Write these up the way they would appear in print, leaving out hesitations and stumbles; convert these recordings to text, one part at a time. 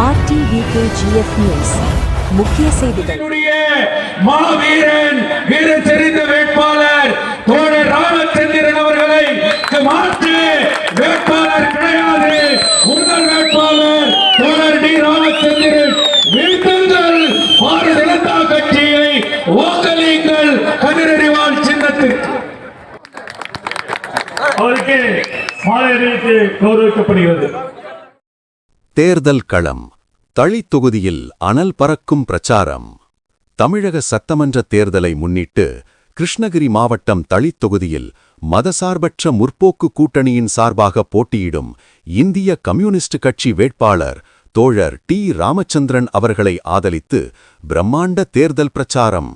RTVKGF News முக்கிய செய்திகள். மாவீரன் வீரச்சரித்த வேட்பாளர் தோழர் ராமச்சந்திரன் அவர்களை மாற்று வேட்பாளர் கிடையாது. உங்கள் வேட்பாளர் தோழர் டி ராமச்சந்திரன். வீழ்த்துங்கள் பாரதிய ஜனதா கட்சியை, வாக்களியுங்கள் கதிரறிவால் சின்னத்திற்கு. அவருக்கு மாலை அணிவித்து கௌரவிக்கப்படுகிறது. தேர்தல் களம். தளி தொகுதியில் அனல் பறக்கும் பிரச்சாரம். தமிழக சட்டமன்ற தேர்தலை முன்னிட்டு கிருஷ்ணகிரி மாவட்டம் தளி தொகுதியில் மதசார்பற்ற முற்போக்கு கூட்டணியின் சார்பாக போட்டியிடும் இந்திய கம்யூனிஸ்ட் கட்சி வேட்பாளர் தோழர் டி ராமச்சந்திரன் அவர்களை ஆதரித்து பிரம்மாண்ட தேர்தல் பிரச்சாரம்.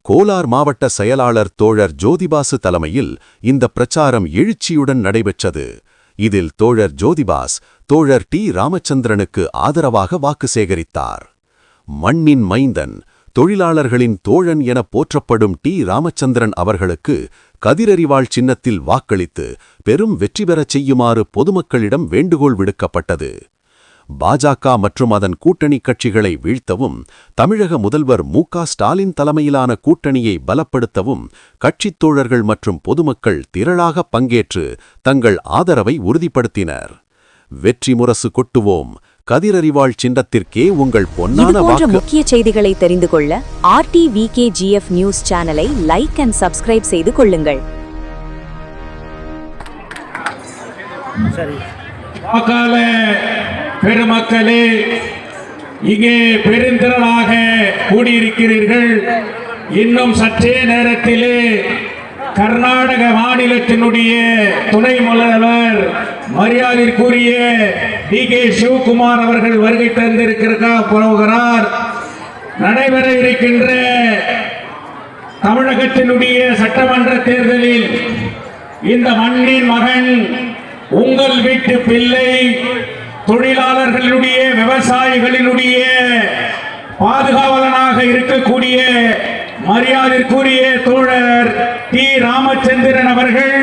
கோலார் மாவட்ட செயலாளர் தோழர் ஜோதிபாசு தலைமையில் இந்த பிரச்சாரம் எழுச்சியுடன் நடைபெற்றது. இதில் தோழர் ஜோதிபாஸ் தோழர் டி ராமச்சந்திரனுக்கு ஆதரவாக வாக்கு சேகரித்தார். மண்ணின் மைந்தன், தொழிலாளர்களின் தோழன் என போற்றப்படும் டி ராமச்சந்திரன் அவர்களுக்கு கதிரறிவாள் சின்னத்தில் வாக்களித்து பெரும் வெற்றி பெறச் செய்யுமாறு பொதுமக்களிடம் வேண்டுகோள் விடுக்கப்பட்டது. பாஜக மற்றும் அதன் கூட்டணி கட்சிகளை வீழ்த்தவும், தமிழக முதல்வர் மு.க. ஸ்டாலின் தலைமையிலான கூட்டணியை பலப்படுத்தவும் கட்சித் தோழர்கள் மற்றும் பொதுமக்கள் திரளாக பங்கேற்று தங்கள் ஆதரவை உறுதிப்படுத்தினர். வெற்றி முரசு கொட்டுவோம், கதிரறிவாள் சின்னத்திற்கே உங்கள் பொன்னான வாக்கு. முக்கிய செய்திகளை தெரிந்து கொள்ள RTVKGF நியூஸ் சேனலை லைக் அண்ட் சப்ஸ்கிரைப் செய்து கொள்ளுங்கள். பெருமக்களே, இங்கே பெருந்திரளாக கூடியிருக்கிறீர்கள். இன்னும் சற்றே நேரத்திலே கர்நாடக மாநிலத்தினுடைய துணை முதல்வர் மரியாதைக்குரிய டி.கே. சிவகுமார் அவர்கள் வருகை தந்திருக்கிறார். நடைபெற இருக்கின்ற தமிழகத்தினுடைய சட்டமன்ற தேர்தலில் இந்த மண்ணின் மகன், உங்கள் வீட்டு பிள்ளை, தொழிலாளர்களுடைய, விவசாயிகளினுடைய பாதுகாவலனாக இருக்கக்கூடிய மரியாதைக்குரிய தோழர் டி ராமச்சந்திரன் அவர்கள்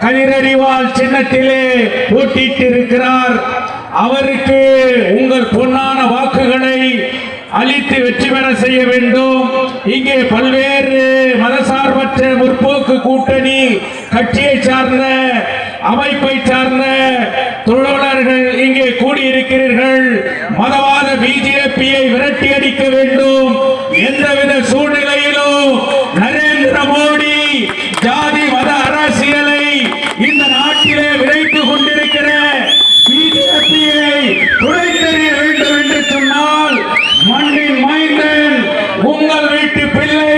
கதிரறிவால் சின்னத்திலே போட்டியிட்டிருக்கிறார். அவருக்கு உங்கள் பொன்னான வாக்குகளை அளித்து வெற்றி பெற செய்ய வேண்டும். இங்கே பல்வேறு மதசார்பற்ற முற்போக்கு கூட்டணி கட்சியை சார்ந்த, அமைப்பை சார்ந்த தொழிலாளர்கள் இங்கே கூடியிருக்கிறீர்கள். மதவாத பிஜேபியை விரட்டி அடிக்க வேண்டும். எந்தவித சூழ்நிலையிலும் நரேந்திர மோடி ஜாதி மத அரசியலை இந்த நாட்டிலே விரைத்துக் கொண்டிருக்கிற பிஜேபியை துடைத்தெறிய வேண்டும் என்று சொன்னால், மண்ணின் மைந்தன், உங்கள் வீட்டு பிள்ளை,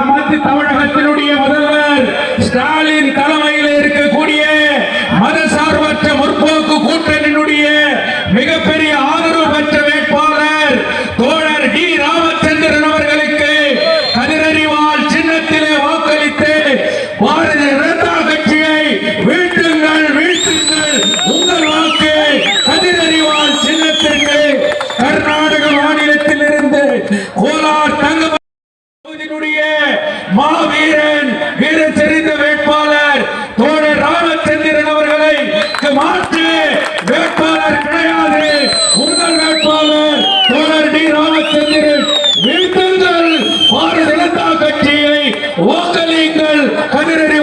மத்திய தமிழகத்தினுடைய முதல்வர் ஸ்டாலின் தலைமையில் இருக்கக்கூடிய மதசார்பற்ற முற்போக்கு கூட்டணியினுடைய மிகப்பெரிய ஆதரவு பெற்ற வேட்பாளர் தோழர் டி ராமச்சந்திரன் அவர்களுக்கு கதிரறிவால் சின்னத்திலே வாக்களித்து பாரதிய ஜனதா கட்சியை வீழ்த்துங்கள், வீழ்த்துங்கள். உங்கள் வாக்கு கதிரறிவால் சின்னத்திற்கு. கர்நாடக மாநிலத்திலிருந்து கோலார் தங்க மாவீரன் வீரச்சரித்த வேட்பாளர் தோழர் ராமச்சந்திரன் அவர்களை மாற்று வேட்பாளர் கிடையாது. உங்கள் வேட்பாளர் தோழர் டி ராமச்சந்திரன். வீழ்த்துங்கள் பாரதிய ஜனதா கட்சியை, வாக்களியுங்கள் கதிரறி